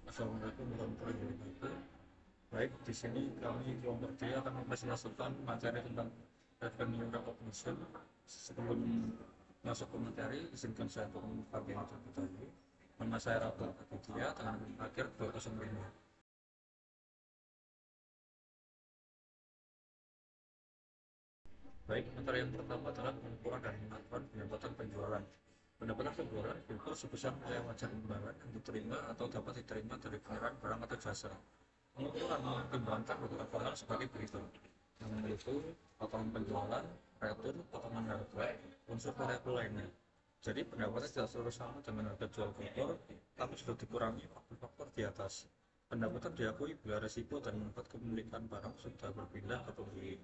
Assalamualaikum warahmatullahi wabarakatuh. Baik, di sini kami kelompok D akan mempresentasikan materi tentang revenue recognition. Sebelum masuk ke materi, izinkan saya untuk membuka terlebih dahulu. Nama saya Ratu Aditya, dengan akhir 205. Baik, materi yang pertama adalah pengukuran dan pengaturan pendapatan penjualan. Pendapatan penjualan diukur sebesar nilai wajar imbalan yang diterima atau dapat diterima dari pengiriman barang atau jasa. Pengukuran mempertimbangkan beberapa hal sebagai berikut, yaitu potongan penjualan, retur, potongan harga, unsur variabel lainnya. Jadi pendapatnya tidak selalu sama dengan harga jual kotor, tapi sudah dikurangi faktor-faktor di atas. Pendapatan diakui bila resiko dan manfaat kepemilikan barang sudah berpindah ke pembeli,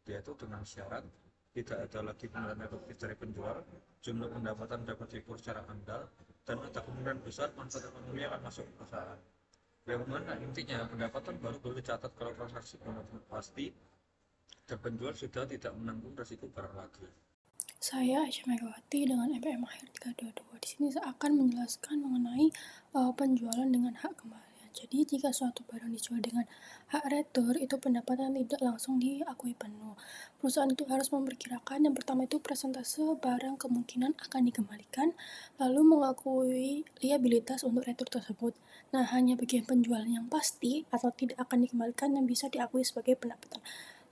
yaitu dengan syarat tidak ada lagi pengeluaran efektif dari penjual, jumlah pendapatan dapat diukur secara andal, dan ada kemungkinan besar manfaat ekonomi akan masuk ke perusahaan. Yang mana intinya pendapatan baru boleh dicatat kalau transaksi benar-benar pasti dan penjual sudah tidak menanggung resiko barang lagi. Saya Aisyah Megawati dengan MPM akhir 322. Di sini saya akan menjelaskan mengenai penjualan dengan hak kembalian. Jadi jika suatu barang dijual dengan hak retur, itu pendapatan tidak langsung diakui penuh. Perusahaan itu harus memperkirakan yang pertama itu persentase barang kemungkinan akan dikembalikan, lalu mengakui liabilitas untuk retur tersebut. Nah, hanya bagian penjualan yang pasti atau tidak akan dikembalikan yang bisa diakui sebagai pendapatan.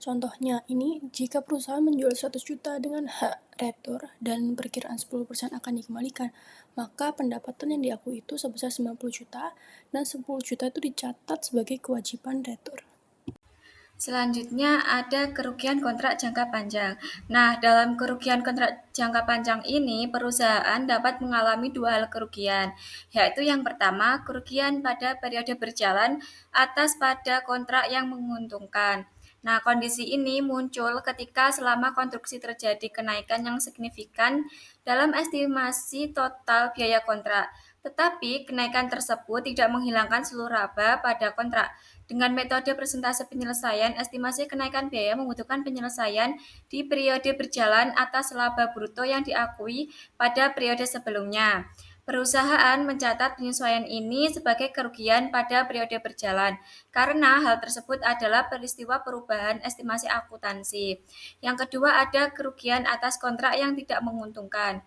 Contohnya, ini jika perusahaan menjual 100 juta dengan hak retur dan perkiraan 10% akan dikembalikan, maka pendapatan yang diakui itu sebesar 90 juta dan 10 juta itu dicatat sebagai kewajiban retur. Selanjutnya ada kerugian kontrak jangka panjang. Nah, dalam kerugian kontrak jangka panjang ini, perusahaan dapat mengalami dua hal kerugian, yaitu yang pertama, kerugian pada periode berjalan atas pada kontrak yang menguntungkan. Nah, kondisi ini muncul ketika selama konstruksi terjadi kenaikan yang signifikan dalam estimasi total biaya kontrak. Tetapi, kenaikan tersebut tidak menghilangkan seluruh laba pada kontrak. Dengan metode persentase penyelesaian, estimasi kenaikan biaya membutuhkan penyelesaian di periode berjalan atas laba bruto yang diakui pada periode sebelumnya. Perusahaan mencatat penyesuaian ini sebagai kerugian pada periode berjalan, karena hal tersebut adalah peristiwa perubahan estimasi akuntansi. Yang kedua ada kerugian atas kontrak yang tidak menguntungkan.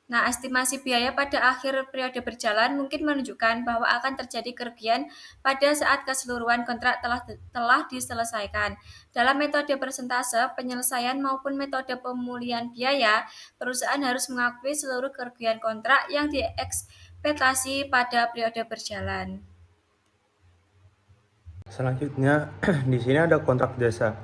Nah, estimasi biaya pada akhir periode berjalan mungkin menunjukkan bahwa akan terjadi kerugian pada saat keseluruhan kontrak telah diselesaikan. Dalam metode persentase penyelesaian maupun metode pemulihan biaya, perusahaan harus mengakui seluruh kerugian kontrak yang diekspektasi pada periode berjalan. Selanjutnya, di sini ada kontrak jasa.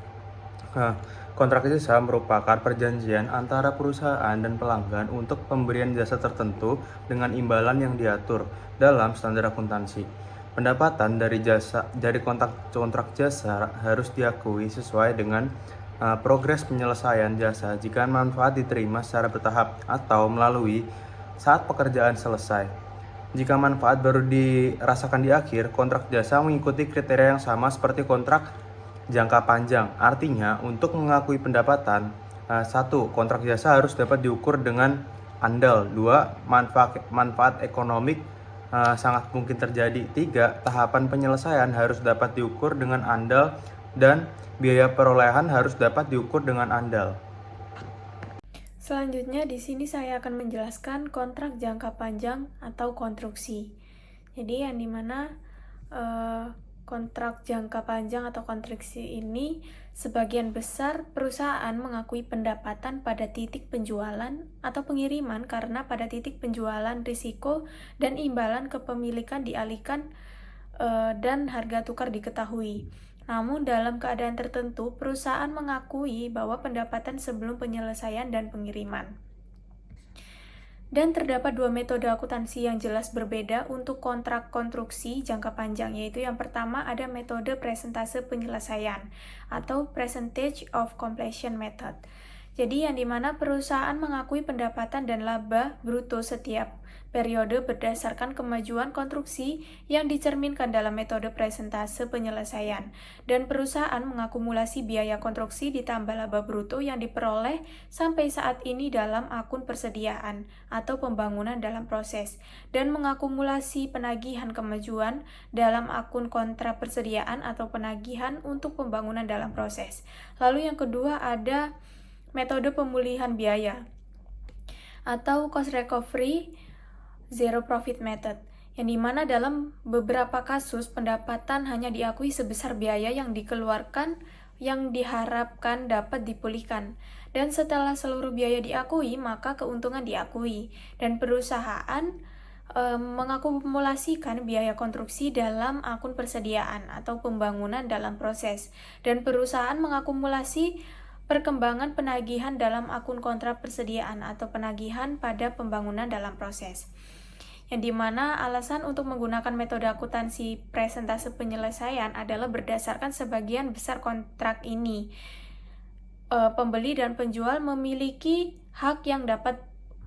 Nah, kontrak jasa merupakan perjanjian antara perusahaan dan pelanggan untuk pemberian jasa tertentu dengan imbalan yang diatur dalam standar akuntansi. Pendapatan dari kontrak jasa harus diakui sesuai dengan progres penyelesaian jasa jika manfaat diterima secara bertahap atau melalui saat pekerjaan selesai. Jika manfaat baru dirasakan di akhir, kontrak jasa mengikuti kriteria yang sama seperti kontrak jangka panjang. Artinya, untuk mengakui pendapatan, 1. Kontrak jasa harus dapat diukur dengan andal. 2. Manfaat ekonomik sangat mungkin terjadi. 3. Tahapan penyelesaian harus dapat diukur dengan andal dan biaya perolehan harus dapat diukur dengan andal. Selanjutnya di sini saya akan menjelaskan kontrak jangka panjang atau konstruksi. Jadi yang dimana kontrak jangka panjang atau konstruksi ini sebagian besar perusahaan mengakui pendapatan pada titik penjualan atau pengiriman karena pada titik penjualan risiko dan imbalan kepemilikan dialihkan dan harga tukar diketahui. Namun dalam keadaan tertentu, perusahaan mengakui bahwa pendapatan sebelum penyelesaian dan pengiriman. Dan terdapat dua metode akuntansi yang jelas berbeda untuk kontrak konstruksi jangka panjang, yaitu yang pertama ada metode presentase penyelesaian atau percentage of completion method. Jadi yang dimana perusahaan mengakui pendapatan dan laba bruto setiap periode berdasarkan kemajuan konstruksi yang dicerminkan dalam metode presentase penyelesaian, dan perusahaan mengakumulasi biaya konstruksi ditambah laba bruto yang diperoleh sampai saat ini dalam akun persediaan atau pembangunan dalam proses, dan mengakumulasi penagihan kemajuan dalam akun kontra persediaan atau penagihan untuk pembangunan dalam proses. Lalu yang kedua ada metode pemulihan biaya atau cost recovery zero profit method, yang dimana dalam beberapa kasus pendapatan hanya diakui sebesar biaya yang dikeluarkan yang diharapkan dapat dipulihkan, dan setelah seluruh biaya diakui maka keuntungan diakui, dan perusahaan mengakumulasikan biaya konstruksi dalam akun persediaan atau pembangunan dalam proses, dan perusahaan mengakumulasi perkembangan penagihan dalam akun kontra persediaan atau penagihan pada pembangunan dalam proses, yang dimana alasan untuk menggunakan metode akuntansi presentase penyelesaian adalah berdasarkan sebagian besar kontrak ini. Pembeli dan penjual memiliki hak yang dapat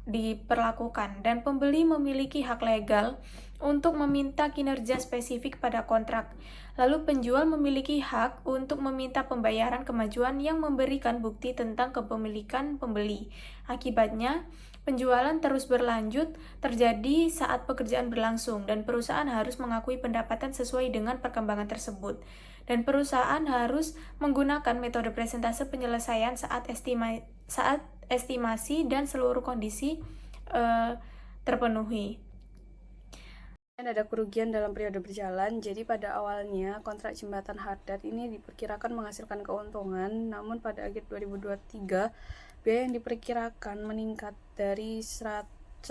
diperlakukan, dan pembeli memiliki hak legal untuk meminta kinerja spesifik pada kontrak. Lalu penjual memiliki hak untuk meminta pembayaran kemajuan yang memberikan bukti tentang kepemilikan pembeli. Akibatnya, penjualan terus berlanjut terjadi saat pekerjaan berlangsung, dan perusahaan harus mengakui pendapatan sesuai dengan perkembangan tersebut. Dan perusahaan harus menggunakan metode presentase penyelesaian saat estimasi dan seluruh kondisi terpenuhi. Ada kerugian dalam periode berjalan. Jadi pada awalnya kontrak jembatan Hardat ini diperkirakan menghasilkan keuntungan, namun pada akhir 2023 biaya yang diperkirakan meningkat dari 1.134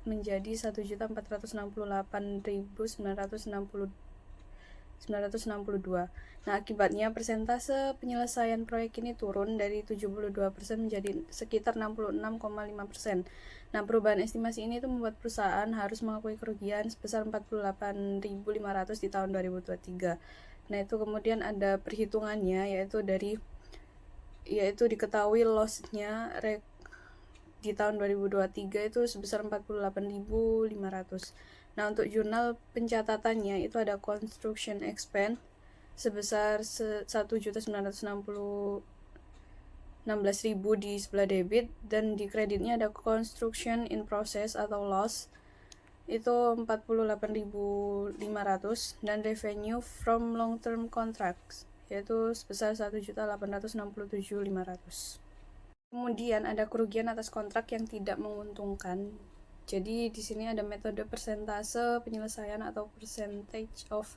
menjadi 1.468.962. Nah, akibatnya persentase penyelesaian proyek ini turun dari 72% menjadi sekitar 66,5%. Nah, perubahan estimasi ini itu membuat perusahaan harus mengakui kerugian sebesar 48.500 di tahun 2023. Nah, itu kemudian ada perhitungannya, yaitu diketahui loss-nya di tahun 2023 itu sebesar 48.500. Nah, untuk jurnal pencatatannya itu ada construction expense sebesar 1.916.000 di sebelah debit, dan di kreditnya ada construction in process atau loss itu 48.500, dan revenue from long term contracts yaitu sebesar 1.867.500. Kemudian ada kerugian atas kontrak yang tidak menguntungkan. Jadi di sini ada metode persentase penyelesaian atau percentage of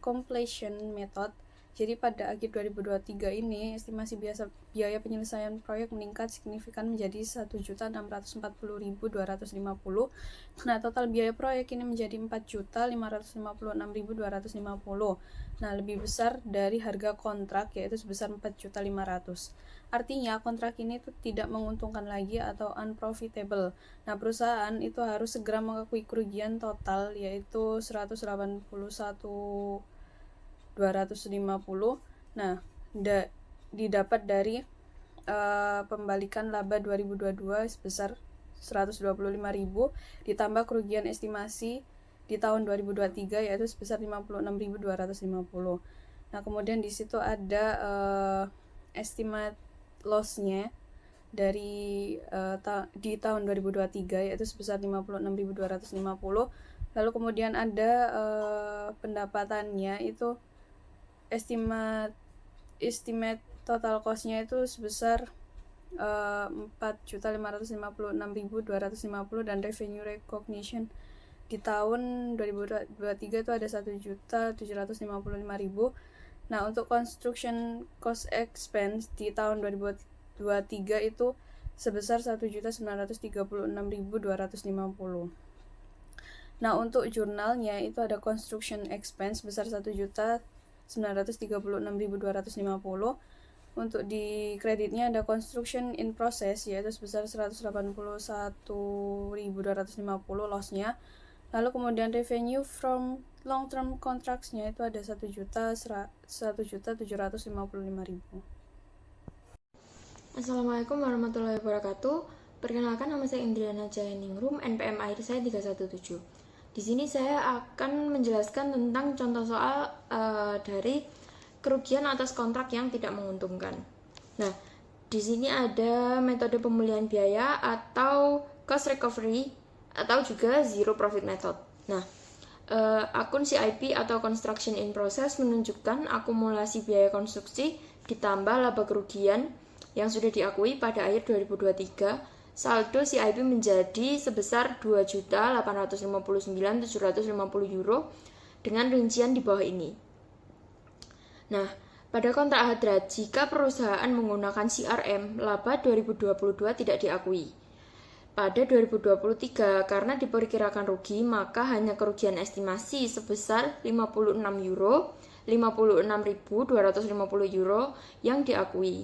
completion method. Jadi pada akhir 2023 ini estimasi biaya penyelesaian proyek meningkat signifikan menjadi 1.640.250. Nah, total biaya proyek ini menjadi 4.556.250. Nah, lebih besar dari harga kontrak, yaitu sebesar 4.500.000. Artinya kontrak ini tuh tidak menguntungkan lagi atau unprofitable. Nah, perusahaan itu harus segera mengakui kerugian total, yaitu 181.250. Nah, didapat dari pembalikan laba 2022 sebesar 125.000 ditambah kerugian estimasi di tahun 2023 yaitu sebesar 56.250. Nah, kemudian di situ ada estimate loss-nya dari di tahun 2023 yaitu sebesar 56.250. Lalu kemudian ada pendapatannya itu estimate total cost-nya itu sebesar 4.556.250, dan revenue recognition di tahun 2023 itu ada 1.755.000. Nah, untuk construction cost expense di tahun 2023 itu sebesar 1.936.250. Nah, untuk jurnalnya itu ada construction expense sebesar 1.936.250. Untuk di kreditnya ada construction in process yaitu sebesar 181.250 loss-nya. Lalu kemudian revenue from long term contracts-nya itu ada 1.755.000. Assalamualaikum warahmatullahi wabarakatuh. Perkenalkan, nama saya Indriana Jayaningrum, NPM akhir saya 317. Di sini saya akan menjelaskan tentang contoh soal dari kerugian atas kontrak yang tidak menguntungkan. Nah, di sini ada metode pemulihan biaya atau cost recovery atau juga zero profit method. Nah, akun CIP atau construction in process menunjukkan akumulasi biaya konstruksi ditambah laba kerugian yang sudah diakui pada akhir 2023. Saldo CIP menjadi sebesar 2.859.750 euro dengan rincian di bawah ini. Nah, pada kontrak hadrat, jika perusahaan menggunakan CRM, laba 2022 tidak diakui. Pada 2023, karena diperkirakan rugi, maka hanya kerugian estimasi sebesar 56 euro, 56.250 euro yang diakui.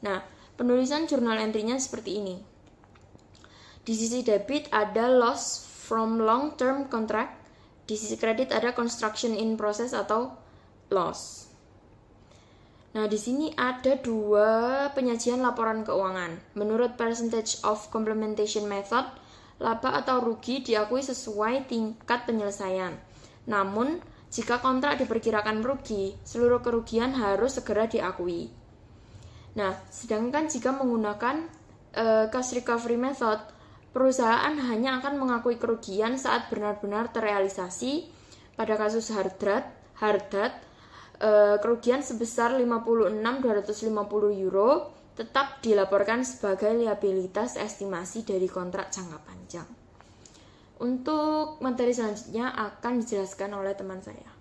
Nah, penulisan jurnal entry-nya seperti ini. Di sisi debit ada loss from long term contract, di sisi kredit ada construction in process atau loss. Nah, di sini ada dua penyajian laporan keuangan. Menurut percentage of complementation method, laba atau rugi diakui sesuai tingkat penyelesaian. Namun, jika kontrak diperkirakan merugi, seluruh kerugian harus segera diakui. Nah, sedangkan jika menggunakan cost recovery method, perusahaan hanya akan mengakui kerugian saat benar-benar terrealisasi. Pada kasus Hardhat, kerugian sebesar 56.250 euro tetap dilaporkan sebagai liabilitas estimasi dari kontrak jangka panjang. Untuk materi selanjutnya akan dijelaskan oleh teman saya.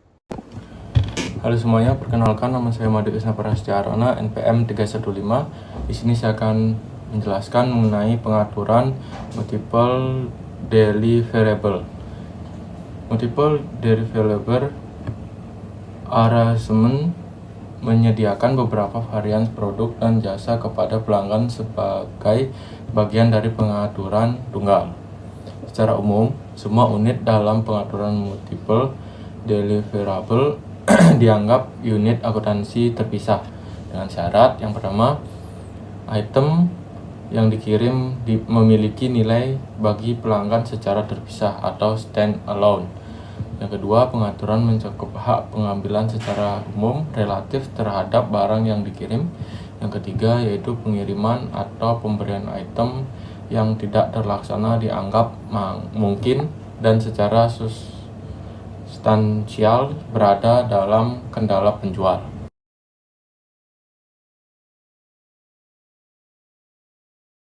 Halo semuanya, perkenalkan nama saya Made Isna Prasetyarana, NPM 315. Di sini saya akan menjelaskan mengenai pengaturan multiple deliverable. Multiple deliverable arrangement menyediakan beberapa varian produk dan jasa kepada pelanggan sebagai bagian dari pengaturan tunggal. Secara umum, semua unit dalam pengaturan multiple deliverable dianggap unit akuntansi terpisah dengan syarat yang pertama, item yang dikirim memiliki nilai bagi pelanggan secara terpisah atau stand alone. Yang kedua, pengaturan mencakup hak pengambilan secara umum relatif terhadap barang yang dikirim. Yang ketiga, yaitu pengiriman atau pemberian item yang tidak terlaksana dianggap mungkin dan secara substansial berada dalam kendala penjual.